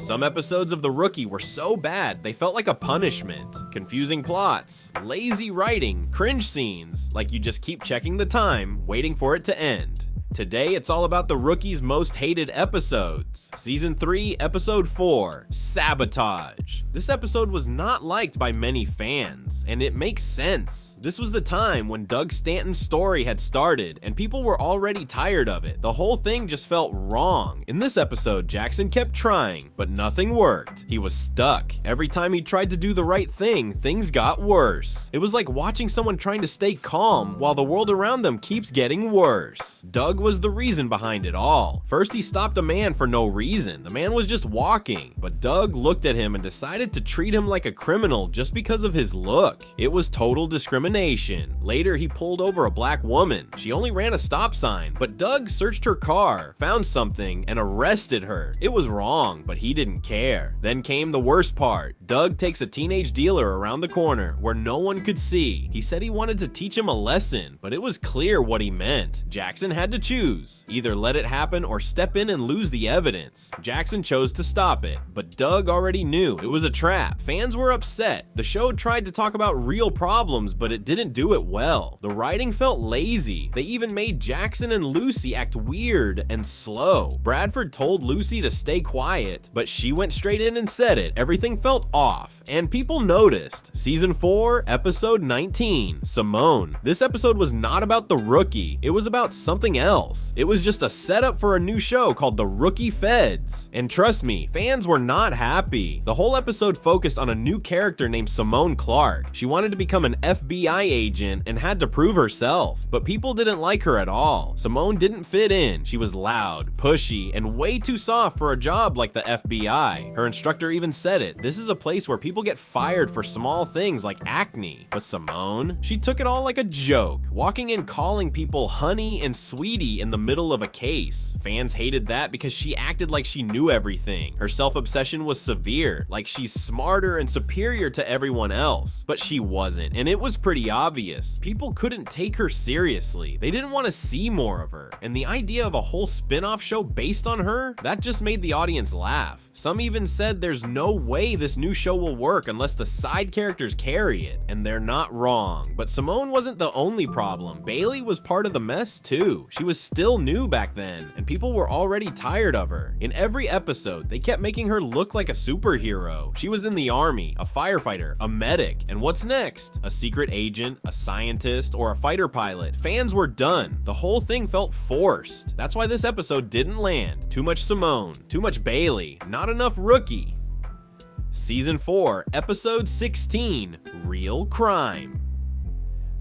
Some episodes of The Rookie were so bad they felt like a punishment. Confusing plots, lazy writing, cringe scenes, like you just keep checking the time, waiting for it to end. Today, it's all about The Rookie's most hated episodes. Season 3, Episode 4, Sabotage. This episode was not liked by many fans, and it makes sense. This was the time when Doug Stanton's story had started, and people were already tired of it. The whole thing just felt wrong. In this episode, Jackson kept trying, but nothing worked. He was stuck. Every time he tried to do the right thing, things got worse. It was like watching someone trying to stay calm while the world around them keeps getting worse. Doug was the reason behind it all. First, he stopped a man for no reason. The man was just walking, but Doug looked at him and decided to treat him like a criminal just because of his look. It was total discrimination. Later, he pulled over a black woman. She only ran a stop sign, but Doug searched her car, found something, and arrested her. It was wrong, but he didn't care. Then came the worst part. Doug takes a teenage dealer around the corner where no one could see. He said he wanted to teach him a lesson, but it was clear what he meant. Jackson had to choose. Either let it happen or step in and lose the evidence. Jackson chose to stop it, but Doug already knew it was a trap. Fans were upset. The show tried to talk about real problems, but it didn't do it well. The writing felt lazy. They even made Jackson and Lucy act weird and slow. Bradford told Lucy to stay quiet, but she went straight in and said it. Everything felt off, and people noticed. Season 4, Episode 19, Simone. This episode was not about the rookie. It was about something else. It was just a setup for a new show called The Rookie Feds. And trust me, fans were not happy. The whole episode focused on a new character named Simone Clark. She wanted to become an FBI agent and had to prove herself, but people didn't like her at all. Simone didn't fit in. She was loud, pushy, and way too soft for a job like the FBI. Her instructor even said it. This is a place where people get fired for small things like acne. But Simone, she took it all like a joke, walking in calling people honey and sweetie in the middle of a case. Fans hated that because she acted like she knew everything. Her self-obsession was severe, like she's smarter and superior to everyone else. But she wasn't, and it was pretty obvious. People couldn't take her seriously. They didn't want to see more of her. And the idea of a whole spin-off show based on her, that just made the audience laugh. Some even said there's no way this new show will work unless the side characters carry it, and they're not wrong. But Simone wasn't the only problem. Bailey was part of the mess too. She was still new back then, and people were already tired of her. In every episode, they kept making her look like a superhero. She was in the army, a firefighter, a medic, and what's next? A secret agent, a scientist, or a fighter pilot. Fans were done. The whole thing felt forced. That's why this episode didn't land. Too much Simone, too much Bailey, not enough Rookie. Season 4, Episode 16, Real Crime.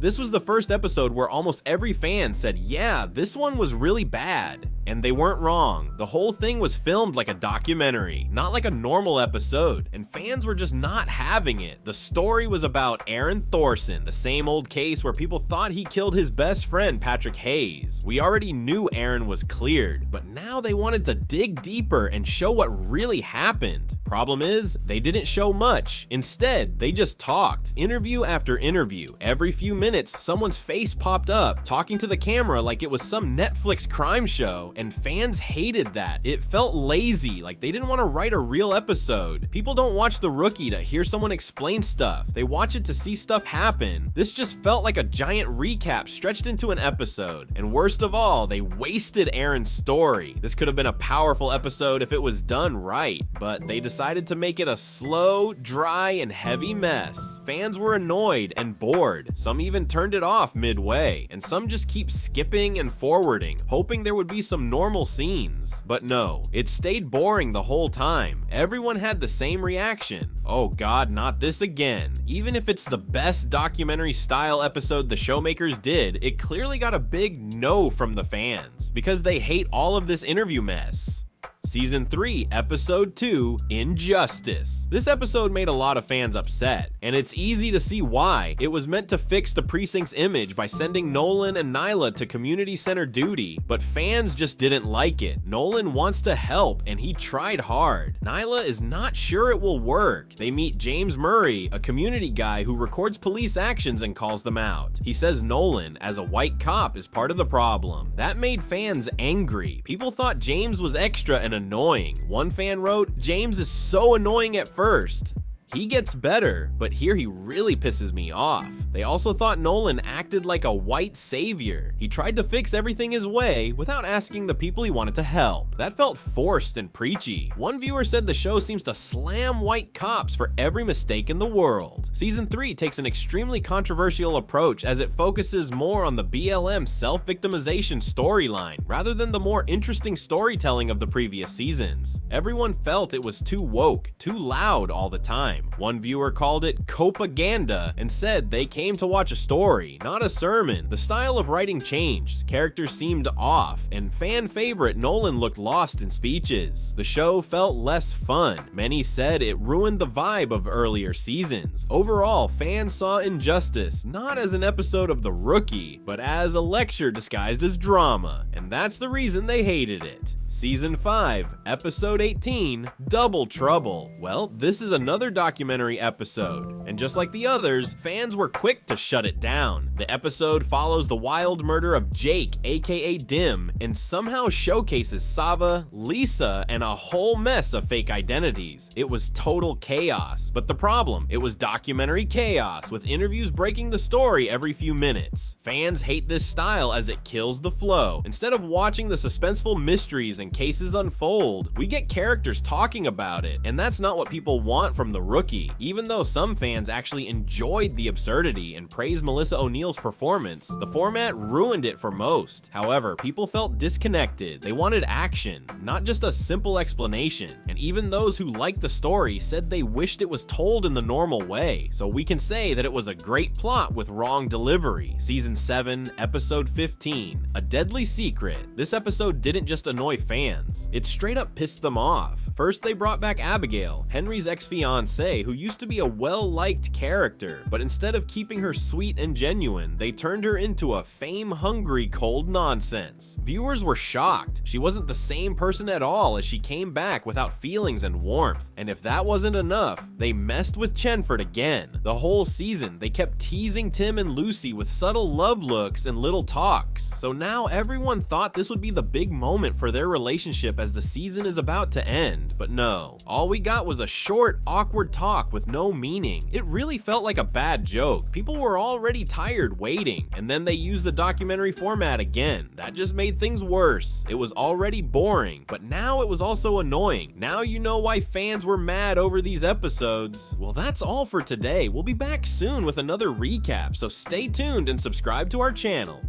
This was the first episode where almost every fan said, yeah, this one was really bad. And they weren't wrong. The whole thing was filmed like a documentary, not like a normal episode, and fans were just not having it. The story was about Aaron Thorson, the same old case where people thought he killed his best friend Patrick Hayes. We already knew Aaron was cleared, but now they wanted to dig deeper and show what really happened. Problem is, they didn't show much. Instead, they just talked. Interview after interview. Every few minutes, someone's face popped up, talking to the camera like it was some Netflix crime show, and fans hated that. It felt lazy, like they didn't want to write a real episode. People don't watch The Rookie to hear someone explain stuff. They watch it to see stuff happen. This just felt like a giant recap stretched into an episode. And worst of all, they wasted Aaron's story. This could have been a powerful episode if it was done right, but they decided to make it a slow, dry, and heavy mess. Fans were annoyed and bored. Some even turned it off midway, and some just keep skipping and forwarding, hoping there would be some normal scenes. But no, it stayed boring the whole time. Everyone had the same reaction. Oh god, not this again. Even if it's the best documentary style episode the showmakers did, it clearly got a big no from the fans, because they hate all of this interview mess. Season 3, Episode 2, Injustice. This episode made a lot of fans upset, and it's easy to see why. It was meant to fix the precinct's image by sending Nolan and Nyla to community center duty, but fans just didn't like it. Nolan wants to help, and he tried hard. Nyla is not sure it will work. They meet James Murray, a community guy who records police actions and calls them out. He says Nolan, as a white cop, is part of the problem. That made fans angry. People thought James was extra and annoying. One fan wrote, "James is so annoying at first. He gets better, but here he really pisses me off." They also thought Nolan acted like a white savior. He tried to fix everything his way without asking the people he wanted to help. That felt forced and preachy. One viewer said the show seems to slam white cops for every mistake in the world. Season 3 takes an extremely controversial approach as it focuses more on the BLM self-victimization storyline rather than the more interesting storytelling of the previous seasons. Everyone felt it was too woke, too loud all the time. One viewer called it copaganda and said they came to watch a story, not a sermon. The style of writing changed, characters seemed off, and fan favorite Nolan looked lost in speeches. The show felt less fun. Many said it ruined the vibe of earlier seasons. Overall, fans saw Injustice not as an episode of The Rookie, but as a lecture disguised as drama, and that's the reason they hated it. Season 5, Episode 18, Double Trouble. Well, this is another documentary episode, and just like the others, fans were quick to shut it down. The episode follows the wild murder of Jake, aka Dim, and somehow showcases Sava, Lisa, and a whole mess of fake identities. It was total chaos, but the problem, it was documentary chaos, with interviews breaking the story every few minutes. Fans hate this style as it kills the flow. Instead of watching the suspenseful mysteries and cases unfold, we get characters talking about it, and that's not what people want from The Rookie. Even though some fans actually enjoyed the absurdity and praised Melissa O'Neill's performance, the format ruined it for most. However, people felt disconnected. They wanted action, not just a simple explanation, and even those who liked the story said they wished it was told in the normal way, so we can say that it was a great plot with wrong delivery. Season 7, Episode 15, A Deadly Secret. This episode didn't just annoy fans, it straight up pissed them off. First, they brought back Abigail, Henry's ex-fiancée, who used to be a well-liked character, but instead of keeping her sweet and genuine, they turned her into a fame-hungry cold nonsense. Viewers were shocked. She wasn't the same person at all as she came back without feelings and warmth. And if that wasn't enough, they messed with Chenford again. The whole season, they kept teasing Tim and Lucy with subtle love looks and little talks. So now everyone thought this would be the big moment for their relationship as the season is about to end. But no, all we got was a short, awkward talk with no meaning. It really felt like a bad joke. People were already tired waiting, and then they used the documentary format again. That just made things worse. It was already boring, but now it was also annoying. Now you know why fans were mad over these episodes. Well, that's all for today. We'll be back soon with another recap, so stay tuned and subscribe to our channel.